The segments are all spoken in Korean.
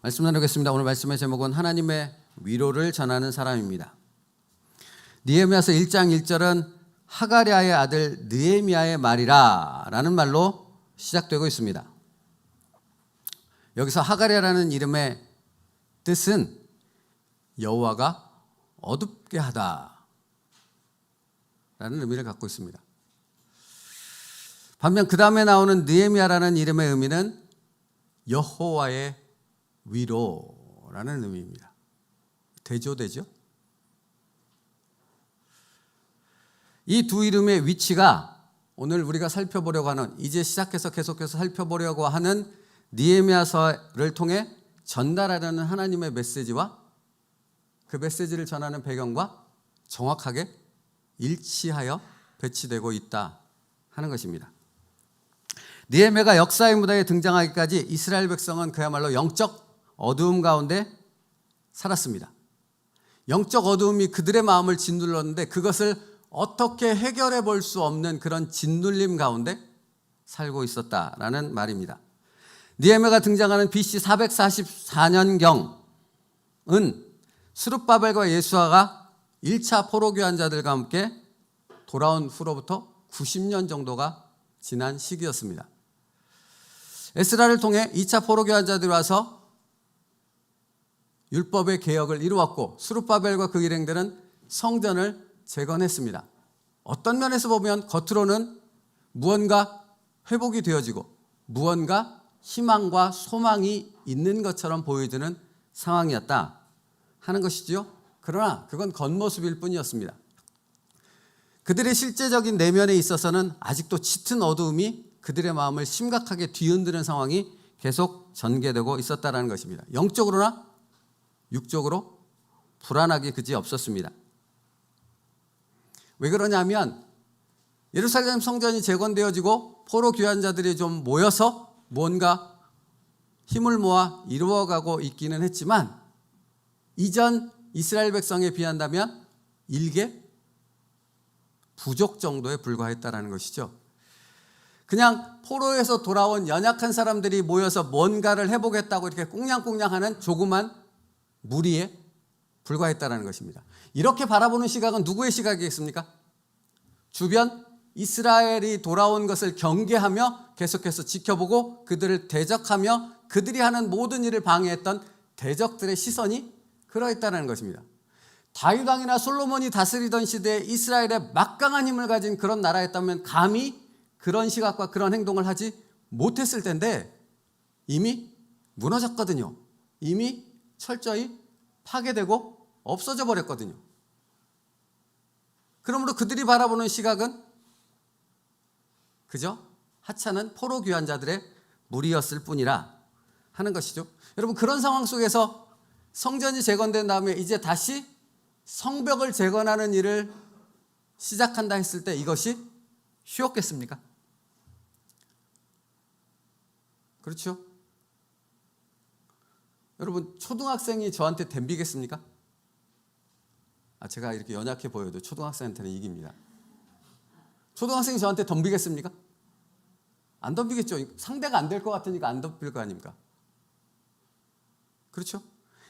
말씀 나누겠습니다. 오늘 말씀의 제목은 하나님의 위로를 전하는 사람입니다. 느헤미야서 1장 1절은 하가랴의 아들 느헤미야의 말이라 라는 말로 시작되고 있습니다. 여기서 하가랴라는 이름의 뜻은 여호와가 어둡게 하다 라는 의미를 갖고 있습니다. 반면 그 다음에 나오는 느헤미야라는 이름의 의미는 여호와의 위로라는 의미입니다. 대조되죠? 이 두 이름의 위치가 오늘 우리가 살펴보려고 하는, 이제 시작해서 계속해서 살펴보려고 하는 느헤미야서를 통해 전달하려는 하나님의 메시지와 그 메시지를 전하는 배경과 정확하게 일치하여 배치되고 있다 하는 것입니다. 느헤미야가 역사의 무대에 등장하기까지 이스라엘 백성은 그야말로 영적 어두움 가운데 살았습니다. 영적 어두움이 그들의 마음을 짓눌렀는데 그것을 어떻게 해결해 볼 수 없는 그런 짓눌림 가운데 살고 있었다라는 말입니다. 느헤미야가 등장하는 BC 444년경은 스룹바벨과 예수아가 1차 포로교환자들과 함께 돌아온 후로부터 90년 정도가 지난 시기였습니다. 에스라를 통해 2차 포로교환자들이 와서 율법의 개혁을 이루었고 스룹바벨과 그 일행들은 성전을 재건했습니다. 어떤 면에서 보면 겉으로는 무언가 회복이 되어지고 무언가 희망과 소망이 있는 것처럼 보여지는 상황이었다 하는 것이지요. 그러나 그건 겉모습일 뿐이었습니다. 그들의 실제적인 내면에 있어서는 아직도 짙은 어두움이 그들의 마음을 심각하게 뒤흔드는 상황이 계속 전개되고 있었다는 것입니다. 영적으로나 육적으로 불안하기 그지 없었습니다. 왜 그러냐면 예루살렘 성전이 재건되어지고 포로 귀환자들이 좀 모여서 뭔가 힘을 모아 이루어가고 있기는 했지만 이전 이스라엘 백성에 비한다면 일개 부족 정도에 불과했다는 것이죠. 그냥 포로에서 돌아온 연약한 사람들이 모여서 뭔가를 해보겠다고 이렇게 꽁냥꽁냥하는 조그만 무리에 불과했다는 것입니다. 이렇게 바라보는 시각은 누구의 시각이겠습니까? 주변 이스라엘이 돌아온 것을 경계하며 계속해서 지켜보고 그들을 대적하며 그들이 하는 모든 일을 방해했던 대적들의 시선이 그러했다는 것입니다. 다윗 왕이나 솔로몬이 다스리던 시대에 이스라엘의 막강한 힘을 가진 그런 나라였다면 감히 그런 시각과 그런 행동을 하지 못했을 텐데 이미 무너졌거든요. 이미 철저히 파괴되고 없어져 버렸거든요. 그러므로 그들이 바라보는 시각은 그저 하찮은 포로 귀환자들의 무리였을 뿐이라 하는 것이죠. 여러분, 그런 상황 속에서 성전이 재건된 다음에 이제 다시 성벽을 재건하는 일을 시작한다 했을 때 이것이 쉬웠겠습니까? 그렇죠? 여러분, 초등학생이 저한테 덤비겠습니까? 제가 이렇게 연약해 보여도 초등학생한테는 이깁니다. 초등학생이 저한테 덤비겠습니까? 안 덤비겠죠. 상대가 안 될 것 같으니까 안 덤빌 거 아닙니까? 그렇죠?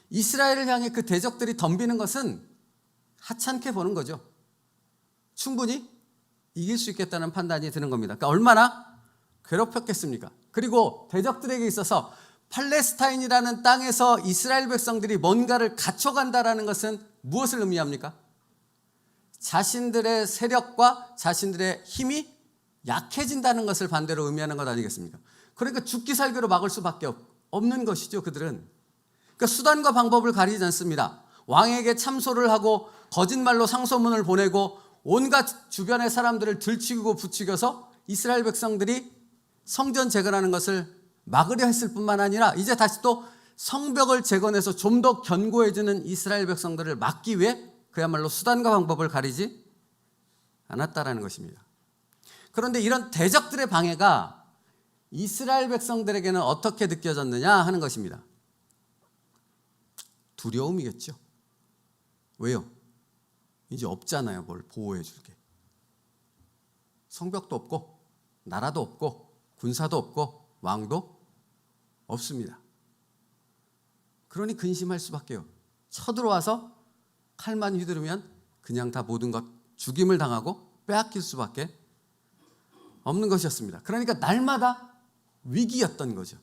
이스라엘을 향해 그 대적들이 덤비는 것은 하찮게 보는 거죠. 충분히 이길 수 있겠다는 판단이 드는 겁니다. 그러니까 얼마나 괴롭혔겠습니까? 그리고 대적들에게 있어서 팔레스타인이라는 땅에서 이스라엘 백성들이 뭔가를 갖춰간다는 것은 무엇을 의미합니까? 자신들의 세력과 자신들의 힘이 약해진다는 것을 반대로 의미하는 것 아니겠습니까? 그러니까 죽기 살기로 막을 수밖에 없는 것이죠. 그들은. 그러니까 수단과 방법을 가리지 않습니다. 왕에게 참소를 하고 거짓말로 상소문을 보내고 온갖 주변의 사람들을 들치고 부추겨서 이스라엘 백성들이 성전 재건하는 것을 막으려 했을 뿐만 아니라 이제 다시 또 성벽을 재건해서 좀 더 견고해지는 이스라엘 백성들을 막기 위해 그야말로 수단과 방법을 가리지 않았다라는 것입니다. 그런데 이런 대적들의 방해가 이스라엘 백성들에게는 어떻게 느껴졌느냐 하는 것입니다. 두려움이겠죠. 왜요? 이제 없잖아요. 뭘 보호해 줄게. 성벽도 없고 나라도 없고 군사도 없고 왕도 없습니다. 그러니 근심할 수밖에요. 쳐들어와서 칼만 휘두르면 그냥 다 모든 것 죽임을 당하고 빼앗길 수밖에 없는 것이었습니다. 그러니까 날마다 위기였던 거죠.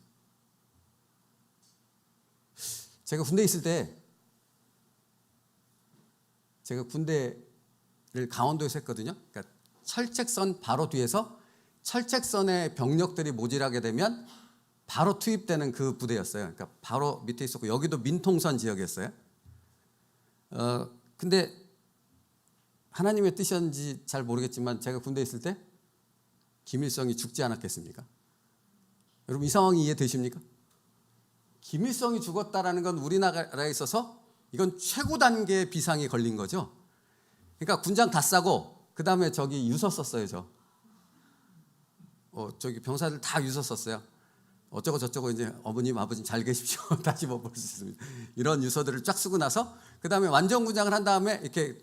제가 군대에 있을 때, 제가 군대를 강원도에서 했거든요. 그러니까 철책선 바로 뒤에서 철책선에 병력들이 모질하게 되면 바로 투입되는 그 부대였어요. 그러니까 바로 밑에 있었고, 여기도 민통선 지역이었어요. 근데 하나님의 뜻이었는지 잘 모르겠지만 제가 군대에 있을 때 김일성이 죽지 않았겠습니까? 여러분, 이 상황이 이해되십니까? 김일성이 죽었다라는 건 우리나라에 있어서 이건 최고 단계의 비상이 걸린 거죠. 그러니까 군장 다 싸고 그 다음에 저기 유서 썼어요. 저기 병사들 다 유서 썼어요. 어쩌고 저쩌고 이제 어머님 아버님 잘 계십시오. 다시 뭐 볼 수 있습니다. 이런 유서들을 쫙 쓰고 나서 그 다음에 완전 군장을 한 다음에 이렇게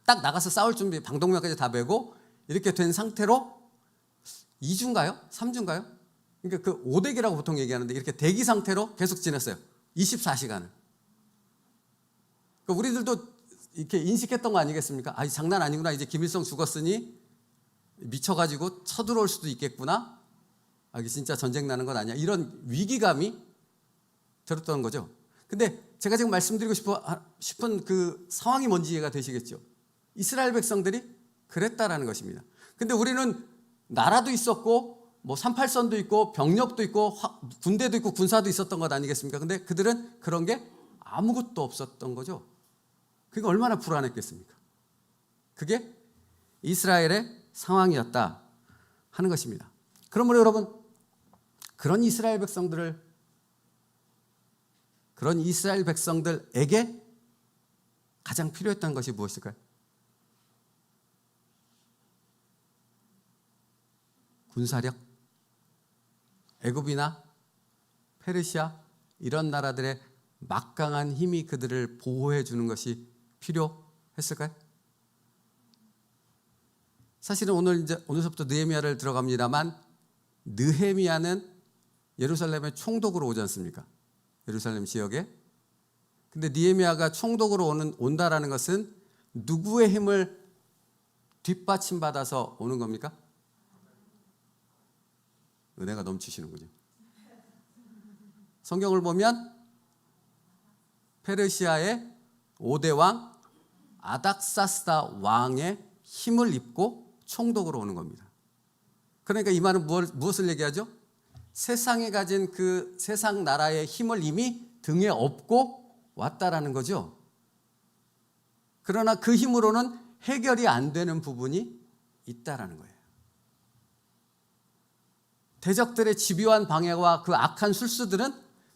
딱 나가서 싸울 준비, 방독면까지 다 메고 이렇게 된 상태로 2주인가요? 3주인가요? 그러니까 그 오대기라고 보통 얘기하는데 이렇게 대기 상태로 계속 지냈어요. 24시간을. 그러니까 우리들도 이렇게 인식했던 거 아니겠습니까? 아, 장난 아니구나. 이제 김일성 죽었으니 미쳐가지고 쳐들어올 수도 있겠구나. 아, 이게 진짜 전쟁 나는 건 아니야. 이런 위기감이 들었던 거죠. 근데 제가 지금 말씀드리고 싶은 그 상황이 뭔지 이해가 되시겠죠? 이스라엘 백성들이 그랬다라는 것입니다. 근데 우리는 나라도 있었고 뭐 38선도 있고 병력도 있고 군대도 있고 군사도 있었던 것 아니겠습니까? 근데 그들은 그런 게 아무것도 없었던 거죠. 그게 얼마나 불안했겠습니까? 그게 이스라엘의 상황이었다 하는 것입니다. 그러므로 여러분, 그런 이스라엘 백성들에게 가장 필요했던 것이 무엇일까요? 군사력? 애굽이나 페르시아 이런 나라들의 막강한 힘이 그들을 보호해 주는 것이 필요했을까요? 사실은 오늘부터 느헤미야를 들어갑니다만, 느헤미야는 예루살렘의 총독으로 오지 않습니까? 예루살렘 지역에. 근데 느헤미야가 총독으로 온다라는 것은 누구의 힘을 뒷받침받아서 오는 겁니까? 은혜가 넘치시는군요. 성경을 보면 페르시아의 5대 왕 아닥사스다 왕의 힘을 입고 총독으로 오는 겁니다. 그러니까 이 말은 무엇을 얘기하죠? 세상에 가진 그 세상 나라의 힘을 이미 등에 업고 왔다라는 거죠. 그러나 그 힘으로는 해결이 안 되는 부분이 있다라는 거예요. 대적들의 집요한 방해와 그 악한 술수들은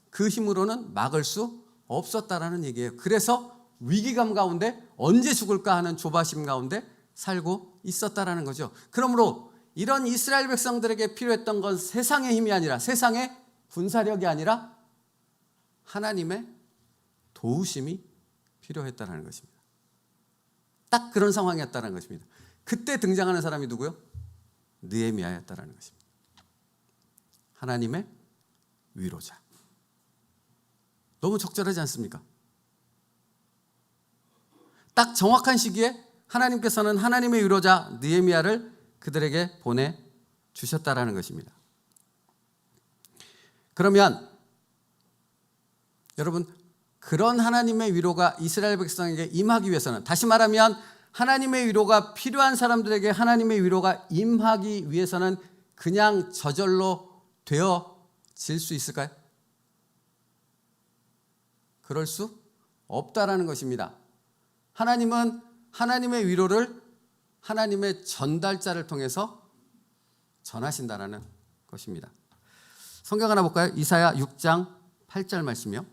그 힘으로는 막을 수 없었다라는 얘기예요. 그래서 위기감 가운데 언제 죽을까 하는 조바심 가운데 살고 있었다라는 거죠. 그러므로 이런 이스라엘 백성들에게 필요했던 건 세상의 힘이 아니라, 세상의 군사력이 아니라 하나님의 도우심이 필요했다라는 것입니다. 딱 그런 상황이었다는 것입니다. 그때 등장하는 사람이 누구요? 느헤미야였다라는 것입니다. 하나님의 위로자. 너무 적절하지 않습니까? 딱 정확한 시기에 하나님께서는 하나님의 위로자 느헤미야를 그들에게 보내주셨다라는 것입니다. 그러면 여러분, 그런 하나님의 위로가 이스라엘 백성에게 임하기 위해서는, 다시 말하면 하나님의 위로가 필요한 사람들에게 하나님의 위로가 임하기 위해서는 그냥 저절로 되어질 수 있을까요? 그럴 수 없다라는 것입니다. 하나님은 하나님의 위로를 하나님의 전달자를 통해서 전하신다라는 것입니다. 성경 하나 볼까요? 이사야 6장 8절 말씀이요.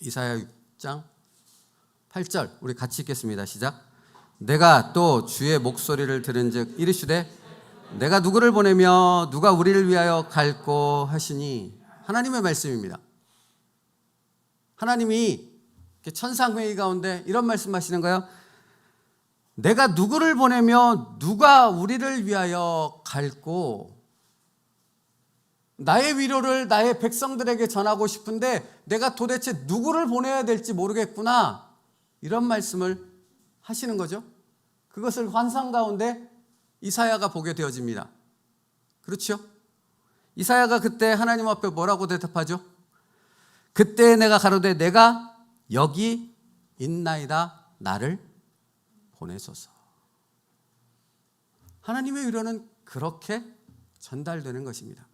이사야 6장 8절 우리 같이 읽겠습니다. 시작. 내가 또 주의 목소리를 들은즉 이르시되 내가 누구를 보내며 누가 우리를 위하여 갈꼬 하시니. 하나님의 말씀입니다. 하나님이 천상회의 가운데 이런 말씀하시는 거예요. 내가 누구를 보내며 누가 우리를 위하여 갈꼬. 나의 위로를 나의 백성들에게 전하고 싶은데 내가 도대체 누구를 보내야 될지 모르겠구나. 이런 말씀을 하시는 거죠. 그것을 환상 가운데 이사야가 보게 되어집니다. 그렇죠? 이사야가 그때 하나님 앞에 뭐라고 대답하죠? 그때 내가 가로되 내가 여기 있나이다. 나를 보내소서. 하나님의 위로는 그렇게 전달되는 것입니다.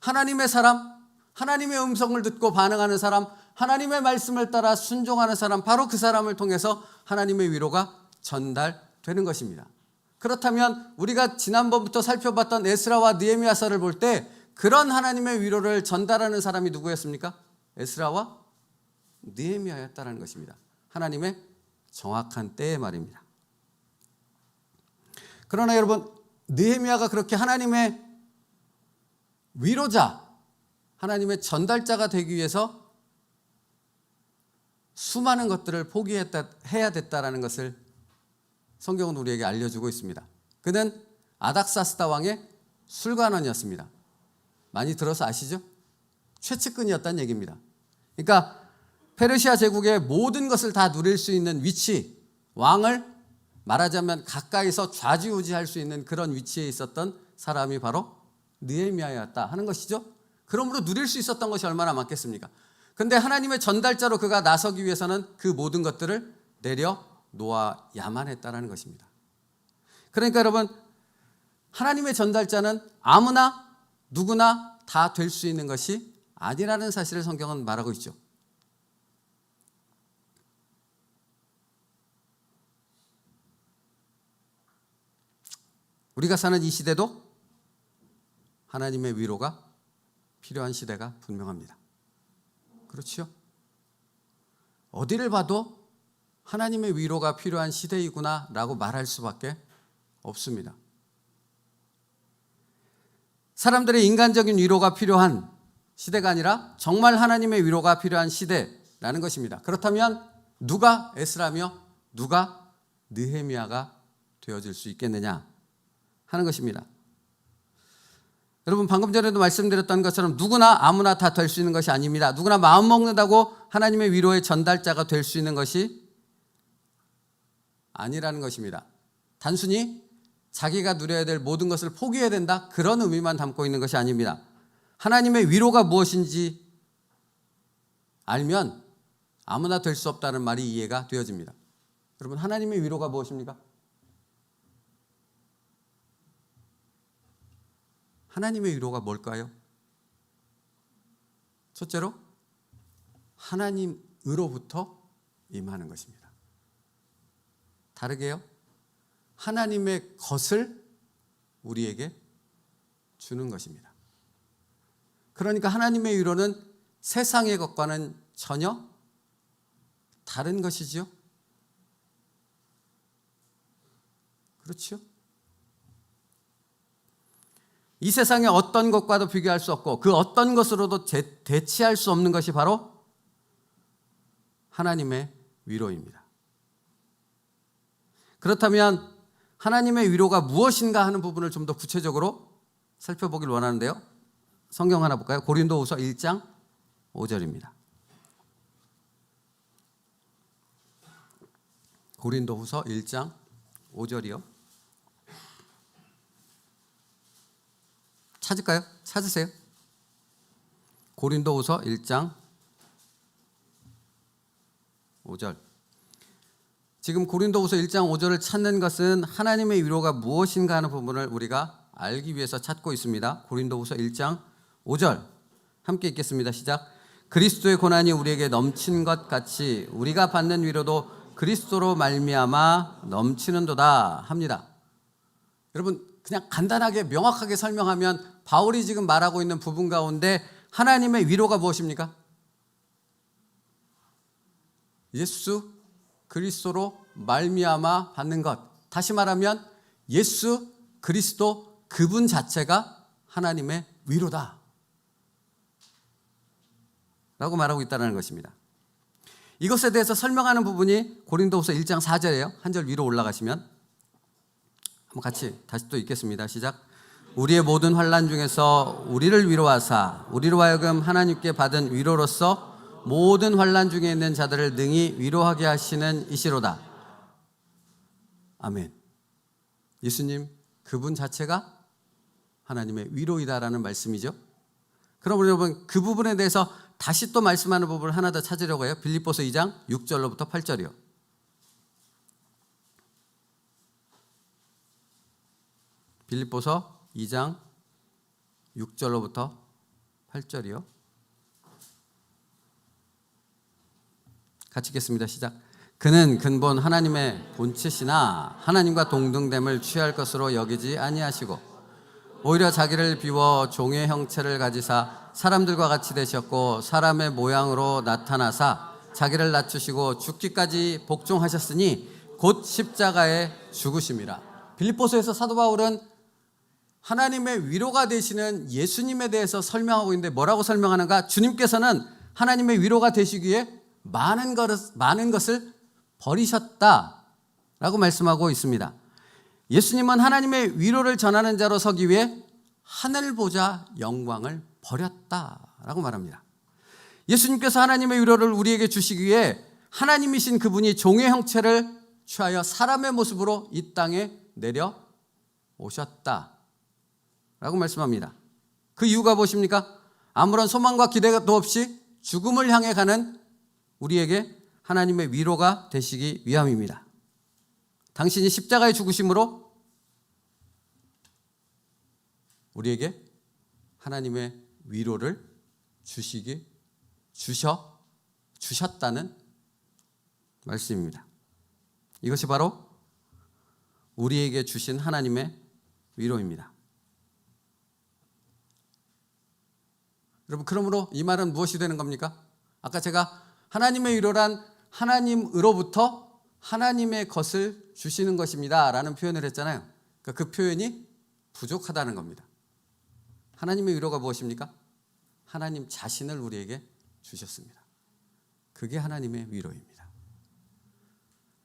하나님의 사람, 하나님의 음성을 듣고 반응하는 사람, 하나님의 말씀을 따라 순종하는 사람, 바로 그 사람을 통해서 하나님의 위로가 전달되는 것입니다. 그렇다면 우리가 지난번부터 살펴봤던 에스라와 느헤미야서를 볼 때 그런 하나님의 위로를 전달하는 사람이 누구였습니까? 에스라와 느헤미야였다는 것입니다. 하나님의 정확한 때의 말입니다. 그러나 여러분, 느헤미야가 그렇게 하나님의 위로자, 하나님의 전달자가 되기 위해서 수많은 것들을 포기해야 됐다라는 것을 성경은 우리에게 알려주고 있습니다. 그는 아닥사스다 왕의 술관원이었습니다. 많이 들어서 아시죠? 최측근이었다는 얘기입니다. 그러니까 페르시아 제국의 모든 것을 다 누릴 수 있는 위치, 왕을 말하자면 가까이서 좌지우지할 수 있는 그런 위치에 있었던 사람이 바로 느헤미야였다 하는 것이죠. 그러므로 누릴 수 있었던 것이 얼마나 많겠습니까? 그런데 하나님의 전달자로 그가 나서기 위해서는 그 모든 것들을 내려놓아야만 했다는 것입니다. 그러니까 여러분, 하나님의 전달자는 아무나 누구나 다 될 수 있는 것이 아니라는 사실을 성경은 말하고 있죠. 우리가 사는 이 시대도 하나님의 위로가 필요한 시대가 분명합니다. 그렇죠? 어디를 봐도 하나님의 위로가 필요한 시대이구나 라고 말할 수밖에 없습니다. 사람들의 인간적인 위로가 필요한 시대가 아니라 정말 하나님의 위로가 필요한 시대라는 것입니다. 그렇다면 누가 에스라며 누가 느헤미야가 되어질 수 있겠느냐 하는 것입니다. 여러분, 방금 전에도 말씀드렸던 것처럼 누구나 아무나 다 될 수 있는 것이 아닙니다. 누구나 마음 먹는다고 하나님의 위로의 전달자가 될 수 있는 것이 아니라는 것입니다. 단순히 자기가 누려야 될 모든 것을 포기해야 된다, 그런 의미만 담고 있는 것이 아닙니다. 하나님의 위로가 무엇인지 알면 아무나 될 수 없다는 말이 이해가 되어집니다. 여러분, 하나님의 위로가 무엇입니까? 하나님의 위로가 뭘까요? 첫째로 하나님으로부터 임하는 것입니다. 다르게요, 하나님의 것을 우리에게 주는 것입니다. 그러니까 하나님의 위로는 세상의 것과는 전혀 다른 것이지요. 그렇죠? 이 세상의 어떤 것과도 비교할 수 없고 그 어떤 것으로도 대치할 수 없는 것이 바로 하나님의 위로입니다. 그렇다면 하나님의 위로가 무엇인가 하는 부분을 좀 더 구체적으로 살펴보길 원하는데요. 성경 하나 볼까요? 고린도후서 1장 5절입니다. 고린도후서 1장 5절이요. 찾을까요? 찾으세요. 고린도후서 1장 5절. 지금 고린도후서 1장 5절을 찾는 것은 하나님의 위로가 무엇인가 하는 부분을 우리가 알기 위해서 찾고 있습니다. 고린도후서 1장 5절 함께 읽겠습니다. 시작. 그리스도의 고난이 우리에게 넘친 것 같이 우리가 받는 위로도 그리스도로 말미암아 넘치는도다 합니다. 여러분, 그냥 간단하게 명확하게 설명하면 바울이 지금 말하고 있는 부분 가운데 하나님의 위로가 무엇입니까? 예수 그리스도로 말미암아 받는 것. 다시 말하면 예수 그리스도 그분 자체가 하나님의 위로다 라고 말하고 있다는 것입니다. 이것에 대해서 설명하는 부분이 고린도후서 1장 4절이에요. 한 절 위로 올라가시면 한번 같이 다시 또 읽겠습니다. 시작. 우리의 모든 환난 중에서 우리를 위로하사 우리로 하여금 하나님께 받은 위로로서 모든 환난 중에 있는 자들을 능히 위로하게 하시는 이시로다. 아멘. 예수님 그분 자체가 하나님의 위로이다라는 말씀이죠. 그럼 여러분 그 부분에 대해서 다시 또 말씀하는 부분을 하나 더 찾으려고 해요. 빌립보서 2장 6절로부터 8절이요. 빌립보서 2장 6절로부터 8절이요. 같이 읽겠습니다. 시작. 그는 근본 하나님의 본체시나 하나님과 동등됨을 취할 것으로 여기지 아니하시고 오히려 자기를 비워 종의 형체를 가지사 사람들과 같이 되셨고 사람의 모양으로 나타나사 자기를 낮추시고 죽기까지 복종하셨으니 곧 십자가에 죽으심이라. 빌립보서에서 사도 바울은 하나님의 위로가 되시는 예수님에 대해서 설명하고 있는데 뭐라고 설명하는가? 주님께서는 하나님의 위로가 되시기 위해 많은 것을 버리셨다라고 말씀하고 있습니다. 예수님은 하나님의 위로를 전하는 자로 서기 위해 하늘 보좌 영광을 버렸다라고 말합니다. 예수님께서 하나님의 위로를 우리에게 주시기 위해 하나님이신 그분이 종의 형체를 취하여 사람의 모습으로 이 땅에 내려오셨다라고 말씀합니다. 그 이유가 무엇입니까? 아무런 소망과 기대도 없이 죽음을 향해 가는 우리에게 하나님의 위로가 되시기 위함입니다. 당신이 십자가에 죽으심으로 우리에게 하나님의 위로를 주셨다는 말씀입니다. 이것이 바로 우리에게 주신 하나님의 위로입니다. 여러분, 그러므로 이 말은 무엇이 되는 겁니까? 아까 제가 하나님의 위로란 하나님으로부터 하나님의 것을 주시는 것입니다 라는 표현을 했잖아요. 그러니까 그 표현이 부족하다는 겁니다. 하나님의 위로가 무엇입니까? 하나님 자신을 우리에게 주셨습니다. 그게 하나님의 위로입니다.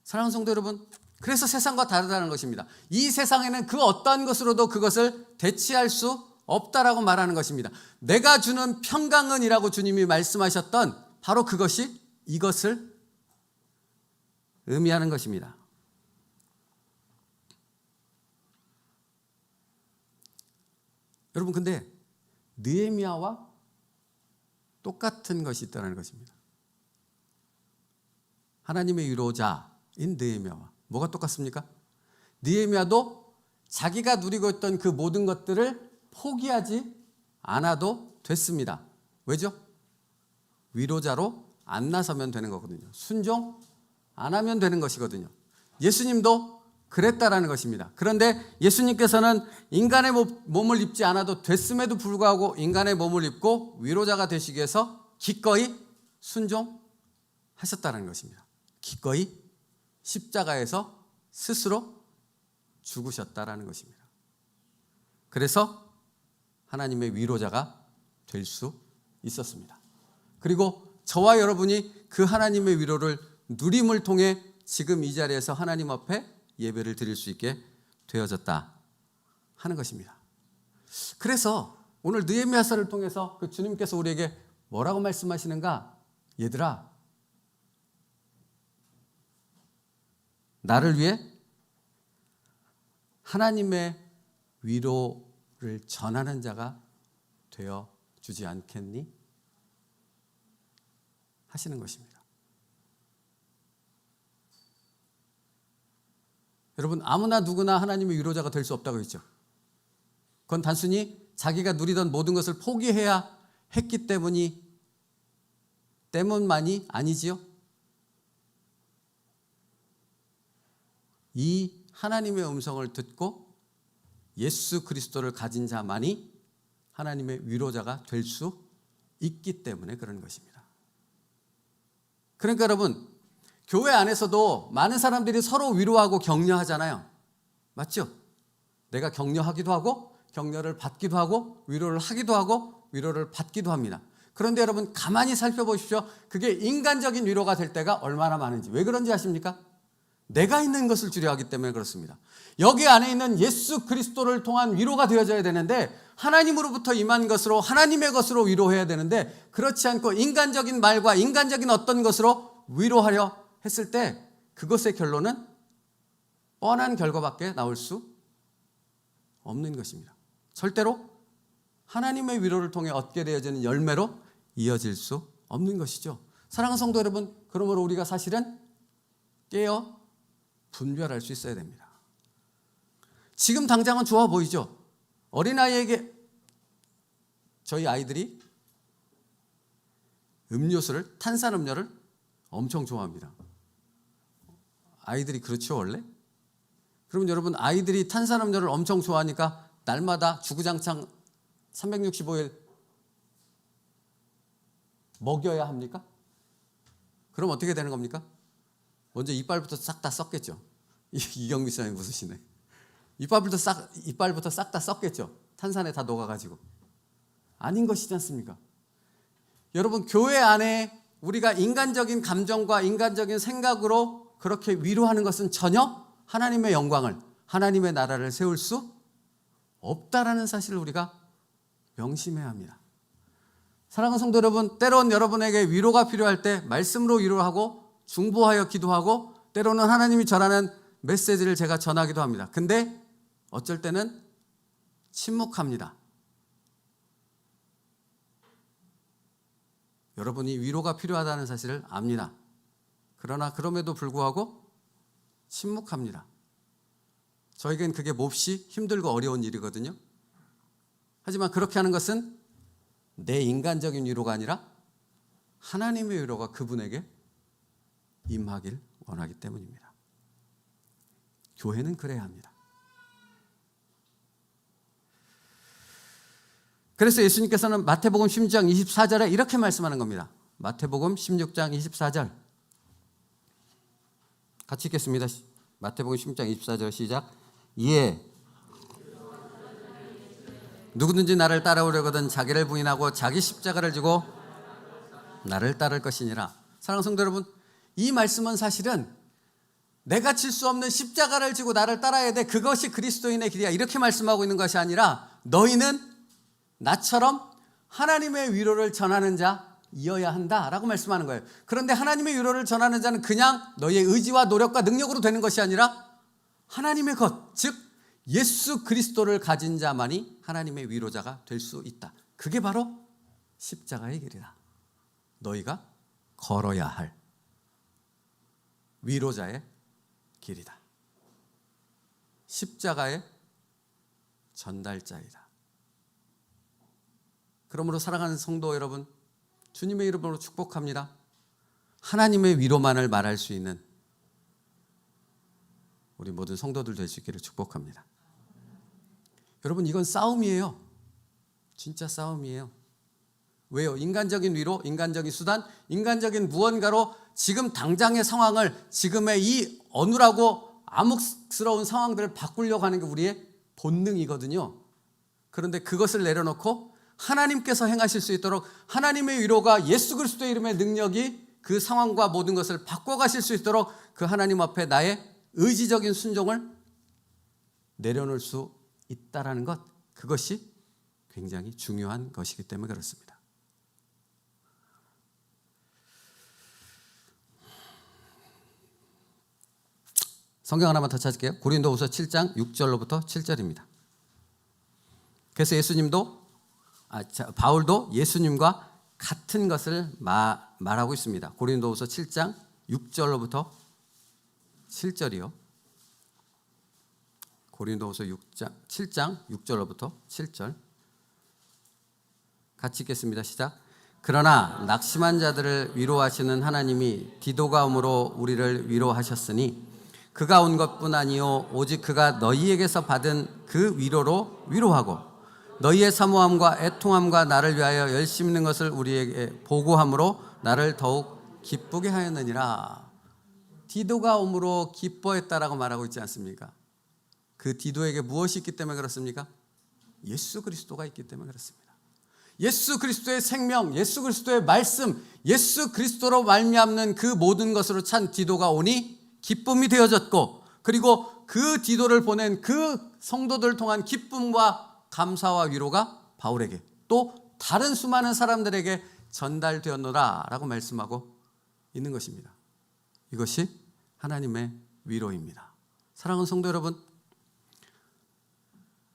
사랑하는 성도 여러분, 그래서 세상과 다르다는 것입니다. 이 세상에는 그 어떠한 것으로도 그것을 대체할 수 없다라고 말하는 것입니다. 내가 주는 평강은이라고 주님이 말씀하셨던 바로 그것이 이것을 의미하는 것입니다. 여러분, 근데 느헤미야와 똑같은 것이 있다는 것입니다. 하나님의 위로자인 느헤미야와 뭐가 똑같습니까? 느헤미야도 자기가 누리고 있던 그 모든 것들을 포기하지 않아도 됐습니다. 왜죠? 위로자로 안 나서면 되는 거거든요. 순종 안 하면 되는 것이거든요. 예수님도 그랬다라는 것입니다. 그런데 예수님께서는 인간의 몸을 입지 않아도 됐음에도 불구하고 인간의 몸을 입고 위로자가 되시기 위해서 기꺼이 순종하셨다는 것입니다. 기꺼이 십자가에서 스스로 죽으셨다라는 것입니다. 그래서 하나님의 위로자가 될 수 있었습니다. 그리고 저와 여러분이 그 하나님의 위로를 누림을 통해 지금 이 자리에서 하나님 앞에 예배를 드릴 수 있게 되어졌다 하는 것입니다. 그래서 오늘 느헤미야서를 통해서 그 주님께서 우리에게 뭐라고 말씀하시는가? 얘들아, 나를 위해 하나님의 위로를 전하는 자가 되어 주지 않겠니? 하시는 것입니다. 여러분, 아무나 누구나 하나님의 위로자가 될 수 없다고 했죠. 그건 단순히 자기가 누리던 모든 것을 포기해야 했기 때문만이 아니지요. 이 하나님의 음성을 듣고 예수 그리스도를 가진 자만이 하나님의 위로자가 될 수 있기 때문에 그런 것입니다. 그러니까 여러분, 교회 안에서도 많은 사람들이 서로 위로하고 격려하잖아요. 맞죠? 내가 격려하기도 하고 격려를 받기도 하고 위로를 하기도 하고 위로를 받기도 합니다. 그런데 여러분, 가만히 살펴보십시오. 그게 인간적인 위로가 될 때가 얼마나 많은지. 왜 그런지 아십니까? 내가 있는 것을 두려워하기 때문에 그렇습니다. 여기 안에 있는 예수 그리스도를 통한 위로가 되어져야 되는데 하나님으로부터 임한 것으로 하나님의 것으로 위로해야 되는데 그렇지 않고 인간적인 말과 인간적인 어떤 것으로 위로하려 했을 때 그것의 결론은 뻔한 결과밖에 나올 수 없는 것입니다. 절대로 하나님의 위로를 통해 얻게 되어지는 열매로 이어질 수 없는 것이죠. 사랑하는 성도 여러분, 그러므로 우리가 사실은 깨어 분별할 수 있어야 됩니다. 지금 당장은 좋아 보이죠? 어린아이에게 저희 아이들이 음료수를, 탄산음료를 엄청 좋아합니다. 아이들이 그렇죠, 원래? 그러면 여러분, 아이들이 탄산음료를 엄청 좋아하니까 날마다 주구장창 365일 먹여야 합니까? 그럼 어떻게 되는 겁니까? 먼저 이빨부터 싹 다 썩겠죠. 이경미 선생님 웃으시네. 이빨부터 싹 다 썩겠죠. 탄산에 다 녹아가지고. 아닌 것이지 않습니까? 여러분, 교회 안에 우리가 인간적인 감정과 인간적인 생각으로 그렇게 위로하는 것은 전혀 하나님의 영광을, 하나님의 나라를 세울 수 없다라는 사실을 우리가 명심해야 합니다. 사랑하는 성도 여러분, 때론 여러분에게 위로가 필요할 때 말씀으로 위로하고 중보하여 기도하고 때로는 하나님이 전하는 메시지를 제가 전하기도 합니다. 근데 어쩔 때는 침묵합니다. 여러분이 위로가 필요하다는 사실을 압니다. 그러나 그럼에도 불구하고 침묵합니다. 저에겐 그게 몹시 힘들고 어려운 일이거든요. 하지만 그렇게 하는 것은 내 인간적인 위로가 아니라 하나님의 위로가 그분에게 임하길 원하기 때문입니다. 교회는 그래야 합니다. 그래서 예수님께서는 마태복음 16장 24절에 이렇게 말씀하는 겁니다. 마태복음 16장 24절 같이 읽겠습니다. 마태복음 16장 24절 시작. 이에 누구든지 나를 따라오려거든 자기를 부인하고 자기 십자가를 지고 나를 따를 것이니라. 사랑하는 성도 여러분, 이 말씀은 사실은 내가 질 수 없는 십자가를 지고 나를 따라야 돼, 그것이 그리스도인의 길이야, 이렇게 말씀하고 있는 것이 아니라 너희는 나처럼 하나님의 위로를 전하는 자이어야 한다라고 말씀하는 거예요. 그런데 하나님의 위로를 전하는 자는 그냥 너희의 의지와 노력과 능력으로 되는 것이 아니라 하나님의 것, 즉 예수 그리스도를 가진 자만이 하나님의 위로자가 될 수 있다. 그게 바로 십자가의 길이다. 너희가 걸어야 할 위로자의 길이다. 십자가의 전달자이다. 그러므로 사랑하는 성도 여러분, 주님의 이름으로 축복합니다. 하나님의 위로만을 말할 수 있는 우리 모든 성도들 될 수 있기를 축복합니다. 여러분, 이건 싸움이에요. 진짜 싸움이에요. 왜요? 인간적인 위로, 인간적인 수단, 인간적인 무언가로 지금 당장의 상황을, 지금의 이 어눌하고 암흑스러운 상황들을 바꾸려고 하는 게 우리의 본능이거든요. 그런데 그것을 내려놓고 하나님께서 행하실 수 있도록 하나님의 위로가 예수 그리스도의 이름의 능력이 그 상황과 모든 것을 바꿔가실 수 있도록 그 하나님 앞에 나의 의지적인 순종을 내려놓을 수 있다라는 것, 그것이 굉장히 중요한 것이기 때문에 그렇습니다. 성경 하나만 더 찾을게요. 고린도후서 7장 6절로부터 7절입니다. 그래서 바울도 예수님과 같은 것을 말하고 있습니다. 고린도후서 7장 6절로부터 7절이요. 고린도후서 7장 6절로부터 7절 같이 읽겠습니다. 시작. 그러나 낙심한 자들을 위로하시는 하나님이 디도가 om으로 우리를 위로하셨으니 그가 온 것뿐 아니요 오직 그가 너희에게서 받은 그 위로로 위로하고 너희의 사모함과 애통함과 나를 위하여 열심히 있는 것을 우리에게 보고함으로 나를 더욱 기쁘게 하였느니라. 디도가 om으로 기뻐했다라고 말하고 있지 않습니까? 그 디도에게 무엇이 있기 때문에 그렇습니까? 예수 그리스도가 있기 때문에 그렇습니다. 예수 그리스도의 생명, 예수 그리스도의 말씀, 예수 그리스도로 말미암는 그 모든 것으로 찬 디도가 오니 기쁨이 되어졌고, 그리고 그 디도를 보낸 그 성도들을 통한 기쁨과 감사와 위로가 바울에게 또 다른 수많은 사람들에게 전달되었노라 라고 말씀하고 있는 것입니다. 이것이 하나님의 위로입니다. 사랑하는 성도 여러분,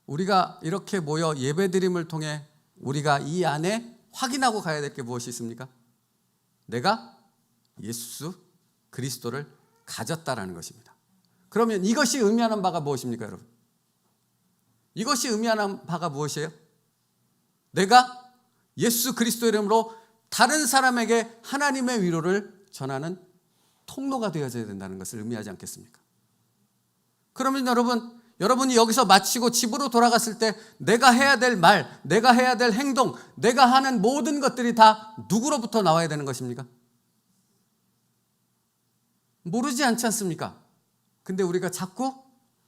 우리가 이렇게 모여 예배드림을 통해 우리가 이 안에 확인하고 가야 될 게 무엇이 있습니까? 내가 예수 그리스도를 가졌다라는 것입니다. 그러면 이것이 의미하는 바가 무엇입니까, 여러분? 이것이 의미하는 바가 무엇이에요? 내가 예수 그리스도 이름으로 다른 사람에게 하나님의 위로를 전하는 통로가 되어져야 된다는 것을 의미하지 않겠습니까? 그러면 여러분이 여기서 마치고 집으로 돌아갔을 때 내가 해야 될 말, 내가 해야 될 행동, 내가 하는 모든 것들이 다 누구로부터 나와야 되는 것입니까? 모르지 않지 않습니까? 근데 우리가 자꾸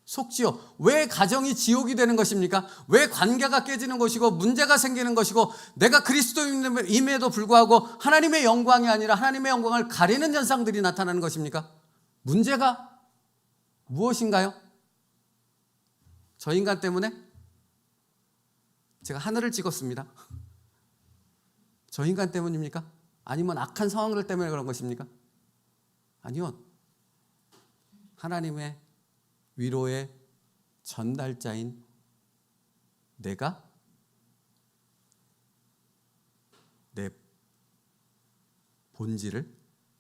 속지요. 왜 가정이 지옥이 되는 것입니까? 왜 관계가 깨지는 것이고 문제가 생기는 것이고 내가 그리스도임에도 불구하고 하나님의 영광이 아니라 하나님의 영광을 가리는 현상들이 나타나는 것입니까? 문제가 무엇인가요? 저 인간 때문에? 제가 하늘을 찍었습니다. 저 인간 때문입니까? 아니면 악한 상황들 때문에 그런 것입니까? 아니요. 하나님의 위로의 전달자인 내가 내 본질을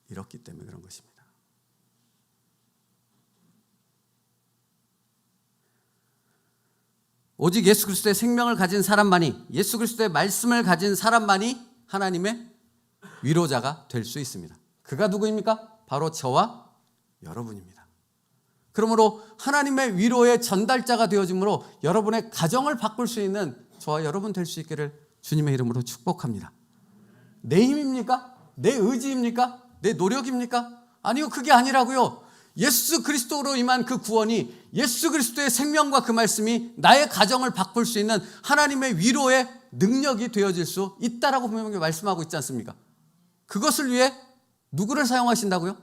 잃었기 때문에 그런 것입니다. 오직 예수 그리스도의 생명을 가진 사람만이, 예수 그리스도의 말씀을 가진 사람만이 하나님의 위로자가 될 수 있습니다. 그가 누구입니까? 바로 저와 여러분입니다. 그러므로 하나님의 위로의 전달자가 되어짐으로 여러분의 가정을 바꿀 수 있는 저와 여러분 될 수 있기를 주님의 이름으로 축복합니다. 내 힘입니까? 내 의지입니까? 내 노력입니까? 아니요, 그게 아니라고요. 예수 그리스도로 임한 그 구원이, 예수 그리스도의 생명과 그 말씀이 나의 가정을 바꿀 수 있는 하나님의 위로의 능력이 되어질 수 있다라고 분명히 말씀하고 있지 않습니까? 그것을 위해 누구를 사용하신다고요?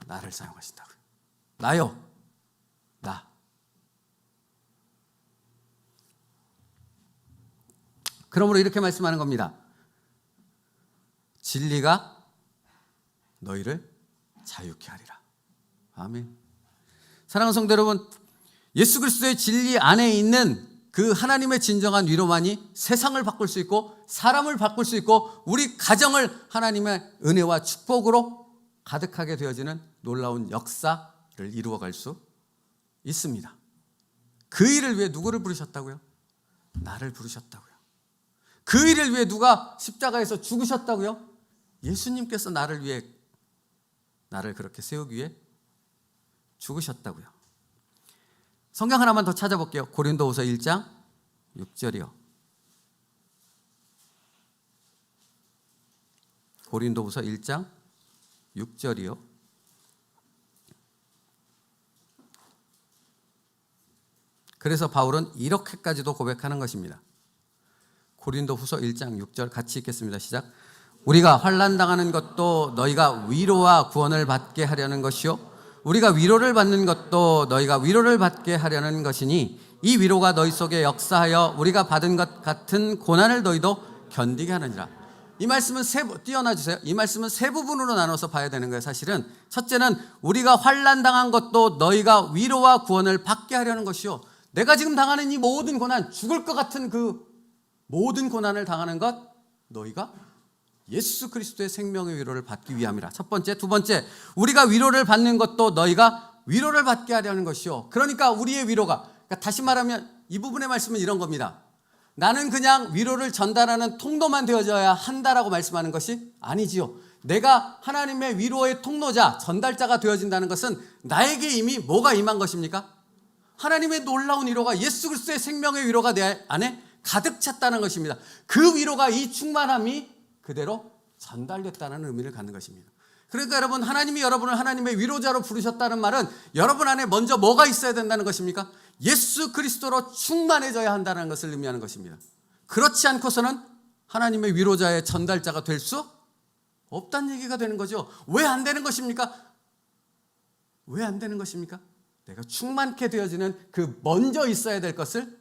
나를 사용하신다고요. 나요. 나. 그러므로 이렇게 말씀하는 겁니다. 진리가 너희를 자유케 하리라. 아멘. 사랑하는 성도 여러분, 예수 그리스도의 진리 안에 있는 그 하나님의 진정한 위로만이 세상을 바꿀 수 있고 사람을 바꿀 수 있고 우리 가정을 하나님의 은혜와 축복으로 가득하게 되어지는 놀라운 역사를 이루어갈 수 있습니다. 그 일을 위해 누구를 부르셨다고요? 나를 부르셨다고요. 그 일을 위해 누가 십자가에서 죽으셨다고요? 예수님께서 나를 위해, 나를 그렇게 세우기 위해 죽으셨다고요. 성경 하나만 더 찾아볼게요. 고린도후서 1장 6절이요. 고린도후서 1장 6절이요. 그래서 바울은 이렇게까지도 고백하는 것입니다. 고린도후서 1장 6절 같이 읽겠습니다. 시작. 우리가 환난 당하는 것도 너희가 위로와 구원을 받게 하려는 것이요, 우리가 위로를 받는 것도 너희가 위로를 받게 하려는 것이니 이 위로가 너희 속에 역사하여 우리가 받은 것 같은 고난을 너희도 견디게 하느니라. 이 말씀은 띄어놔주세요. 이 말씀은 세 부분으로 나눠서 봐야 되는 거예요. 사실은 첫째는 우리가 환난 당한 것도 너희가 위로와 구원을 받게 하려는 것이요, 내가 지금 당하는 이 모든 고난, 죽을 것 같은 그 모든 고난을 당하는 것 너희가 예수 그리스도의 생명의 위로를 받기 위함이라. 첫 번째. 두 번째, 우리가 위로를 받는 것도 너희가 위로를 받게 하려는 것이요. 그러니까 우리의 위로가, 그러니까 다시 말하면 이 부분의 말씀은 이런 겁니다. 나는 그냥 위로를 전달하는 통로만 되어져야 한다라고 말씀하는 것이 아니지요. 내가 하나님의 위로의 통로자, 전달자가 되어진다는 것은 나에게 이미 뭐가 임한 것입니까? 하나님의 놀라운 위로가, 예수 그리스도의 생명의 위로가 내 안에 가득 찼다는 것입니다. 그 위로가, 이 충만함이 그대로 전달됐다는 의미를 갖는 것입니다. 그러니까 여러분, 하나님이 여러분을 하나님의 위로자로 부르셨다는 말은 여러분 안에 먼저 뭐가 있어야 된다는 것입니까? 예수 그리스도로 충만해져야 한다는 것을 의미하는 것입니다. 그렇지 않고서는 하나님의 위로자의 전달자가 될 수 없다는 얘기가 되는 거죠. 왜 안 되는 것입니까? 왜 안 되는 것입니까? 내가 충만케 되어지는 그 먼저 있어야 될 것을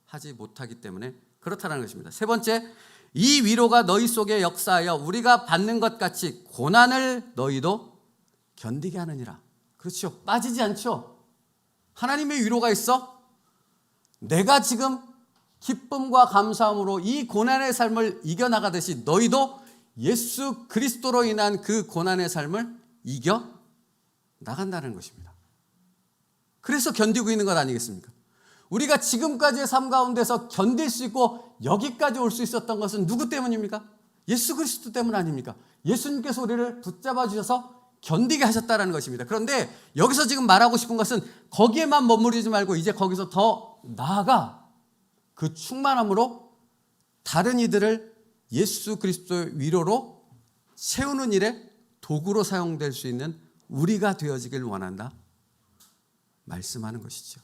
하지 못하기 때문에 그렇다는 것입니다. 세 번째, 이 위로가 너희 속에 역사하여 우리가 받는 것 같이 고난을 너희도 견디게 하느니라. 그렇죠. 빠지지 않죠. 하나님의 위로가 있어. 내가 지금 기쁨과 감사함으로 이 고난의 삶을 이겨나가듯이 너희도 예수 그리스도로 인한 그 고난의 삶을 이겨 나간다는 것입니다. 그래서 견디고 있는 것 아니겠습니까? 우리가 지금까지의 삶 가운데서 견딜 수 있고 여기까지 올 수 있었던 것은 누구 때문입니까? 예수 그리스도 때문 아닙니까? 예수님께서 우리를 붙잡아 주셔서 견디게 하셨다는 것입니다. 그런데 여기서 지금 말하고 싶은 것은 거기에만 머무르지 말고 이제 거기서 더 나아가 그 충만함으로 다른 이들을 예수 그리스도의 위로로 세우는 일에 도구로 사용될 수 있는 우리가 되어지길 원한다 말씀하는 것이죠.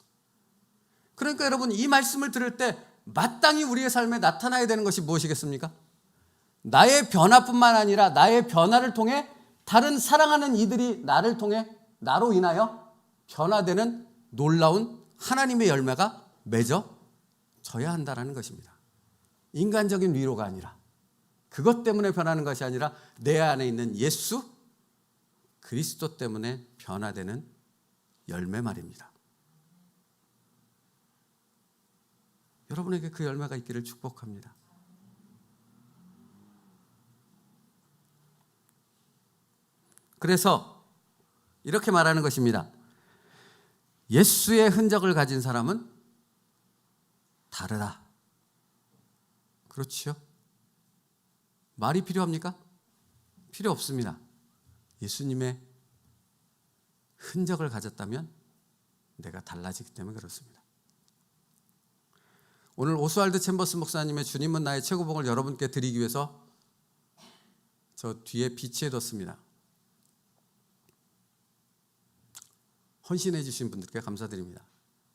그러니까 여러분, 이 말씀을 들을 때 마땅히 우리의 삶에 나타나야 되는 것이 무엇이겠습니까? 나의 변화뿐만 아니라 나의 변화를 통해 다른 사랑하는 이들이 나를 통해 나로 인하여 변화되는 놀라운 하나님의 열매가 맺어져야 한다는 것입니다. 인간적인 위로가 아니라, 그것 때문에 변하는 것이 아니라 내 안에 있는 예수 그리스도 때문에 변화되는 열매 말입니다. 여러분에게 그 열매가 있기를 축복합니다. 그래서 이렇게 말하는 것입니다. 예수의 흔적을 가진 사람은 다르다. 그렇죠? 말이 필요합니까? 필요 없습니다. 예수님의 흔적을 가졌다면 내가 달라지기 때문에 그렇습니다. 오늘 오스왈드 챔버스 목사님의 주님은 나의 최고봉을 여러분께 드리기 위해서 저 뒤에 비치해 뒀습니다. 헌신해 주신 분들께 감사드립니다.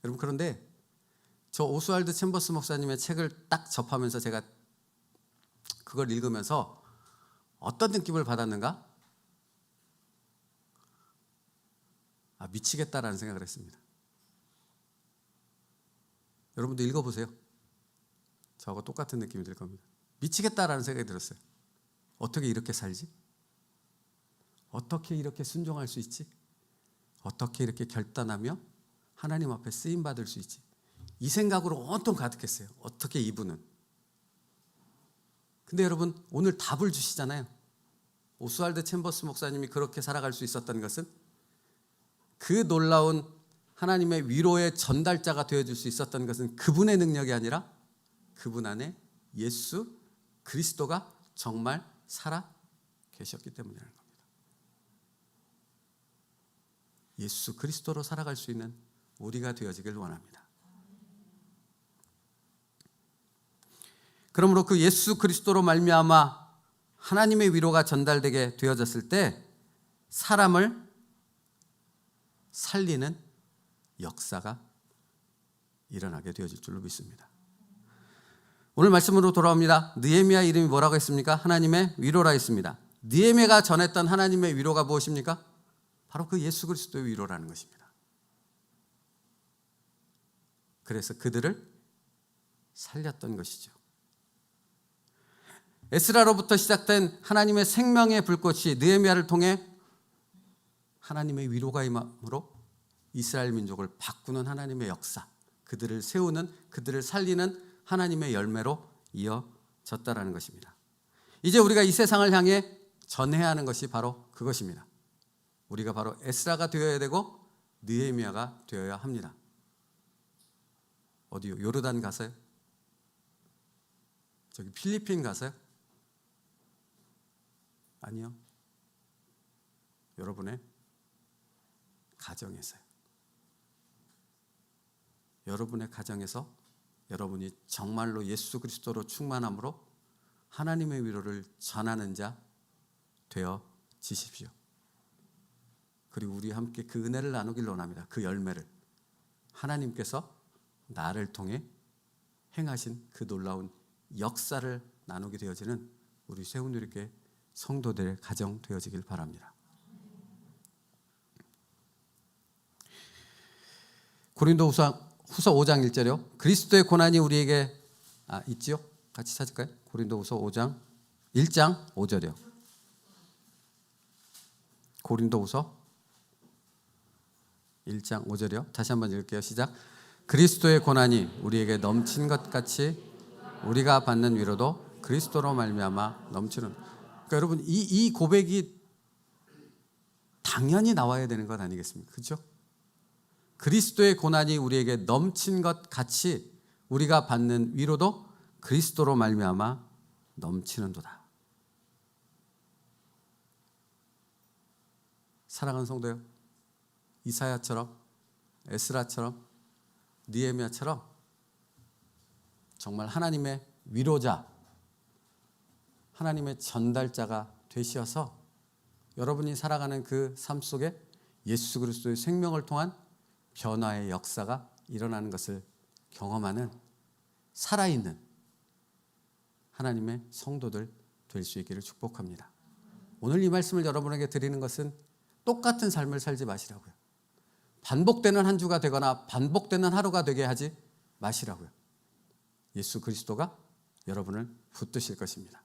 여러분, 그런데 저 오스왈드 챔버스 목사님의 책을 딱 접하면서 제가 그걸 읽으면서 어떤 느낌을 받았는가? 미치겠다라는 생각을 했습니다. 여러분도 읽어보세요. 저하고 똑같은 느낌이 들 겁니다. 미치겠다라는 생각이 들었어요. 어떻게 이렇게 살지? 어떻게 이렇게 순종할 수 있지? 어떻게 이렇게 결단하며 하나님 앞에 쓰임받을 수 있지? 이 생각으로 온통 가득했어요. 어떻게 이분은? 근데 여러분, 오늘 답을 주시잖아요. 오스왈드 챔버스 목사님이 그렇게 살아갈 수 있었던 것은 그 놀라운 하나님의 위로의 전달자가 되어줄 수 있었던 것은 그분의 능력이 아니라 그분 안에 예수 그리스도가 정말 살아 계셨기 때문이라는 겁니다. 예수 그리스도로 살아갈 수 있는 우리가 되어지길 원합니다. 그러므로 그 예수 그리스도로 말미암아 하나님의 위로가 전달되게 되어졌을 때 사람을 살리는 역사가 일어나게 되어질 줄로 믿습니다. 오늘 말씀으로 돌아옵니다. 느헤미야 이름이 뭐라고 했습니까? 하나님의 위로라 했습니다. 느헤미야가 전했던 하나님의 위로가 무엇입니까? 바로 그 예수 그리스도의 위로라는 것입니다. 그래서 그들을 살렸던 것이죠. 에스라로부터 시작된 하나님의 생명의 불꽃이 느헤미야를 통해 하나님의 위로가 임함으로 이스라엘 민족을 바꾸는 하나님의 역사, 그들을 세우는, 그들을 살리는 하나님의 열매로 이어졌다라는 것입니다. 이제 우리가 이 세상을 향해 전해야 하는 것이 바로 그것입니다. 우리가 바로 에스라가 되어야 되고 느헤미야가 되어야 합니다. 어디요? 요르단 가서요? 저기 필리핀 가서요? 아니요. 여러분의 가정에서요. 여러분의 가정에서 여러분이 정말로 예수 그리스도로 충만함으로 하나님의 위로를 전하는 자 되어지십시오. 그리고 우리 함께 그 은혜를 나누길 원합니다. 그 열매를 하나님께서 나를 통해 행하신 그 놀라운 역사를 나누게 되어지는 우리 세운누리교회 성도들의 가정 되어지길 바랍니다. 고린도후서 5장 1절이요. 그리스도의 고난이 우리에게 있지요? 같이 찾을까요? 고린도후서 5장 1장 5절이요. 고린도후서 1장 5절이요. 다시 한번 읽을게요. 시작. 그리스도의 고난이 우리에게 넘친 것 같이 우리가 받는 위로도 그리스도로 말미암아 넘치는. 그러니까 여러분 이 고백이 당연히 나와야 되는 것 아니겠습니까? 그렇죠? 그리스도의 고난이 우리에게 넘친 것 같이 우리가 받는 위로도 그리스도로 말미암아 넘치는도다. 사랑하는 성도요, 이사야처럼 에스라처럼 느헤미야처럼 정말 하나님의 위로자, 하나님의 전달자가 되셔서 여러분이 살아가는 그 삶 속에 예수 그리스도의 생명을 통한 변화의 역사가 일어나는 것을 경험하는 살아있는 하나님의 성도들 될 수 있기를 축복합니다. 오늘 이 말씀을 여러분에게 드리는 것은 똑같은 삶을 살지 마시라고요. 반복되는 한 주가 되거나 반복되는 하루가 되게 하지 마시라고요. 예수 그리스도가 여러분을 붙드실 것입니다.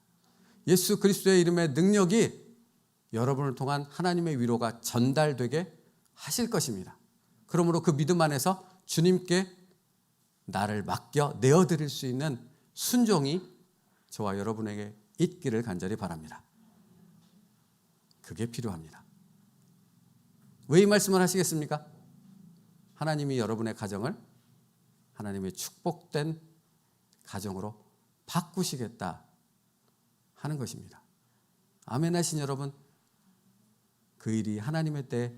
예수 그리스도의 이름의 능력이 여러분을 통한 하나님의 위로가 전달되게 하실 것입니다. 그러므로 그 믿음 안에서 주님께 나를 맡겨 내어드릴 수 있는 순종이 저와 여러분에게 있기를 간절히 바랍니다. 그게 필요합니다. 왜 이 말씀을 하시겠습니까? 하나님이 여러분의 가정을 하나님의 축복된 가정으로 바꾸시겠다 하는 것입니다. 아멘 하신 여러분, 그 일이 하나님의 때에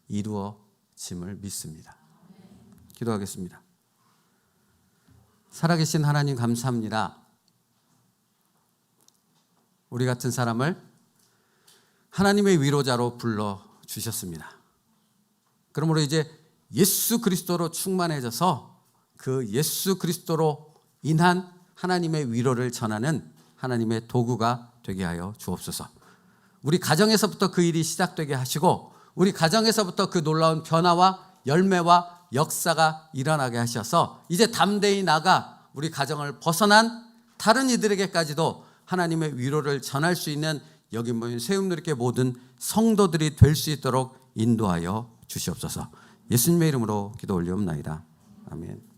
이루어짐을 믿습니다. 기도하겠습니다. 살아계신 하나님 감사합니다. 우리 같은 사람을 하나님의 위로자로 불러주셨습니다. 그러므로 이제 예수 그리스도로 충만해져서 그 예수 그리스도로 인한 하나님의 위로를 전하는 하나님의 도구가 되게 하여 주옵소서. 우리 가정에서부터 그 일이 시작되게 하시고 우리 가정에서부터 그 놀라운 변화와 열매와 역사가 일어나게 하셔서 이제 담대히 나가 우리 가정을 벗어난 다른 이들에게까지도 하나님의 위로를 전할 수 있는 여기 모인 세움누리교회 모든 성도들이 될 수 있도록 인도하여 주시옵소서. 예수님의 이름으로 기도 올리옵나이다. 아멘.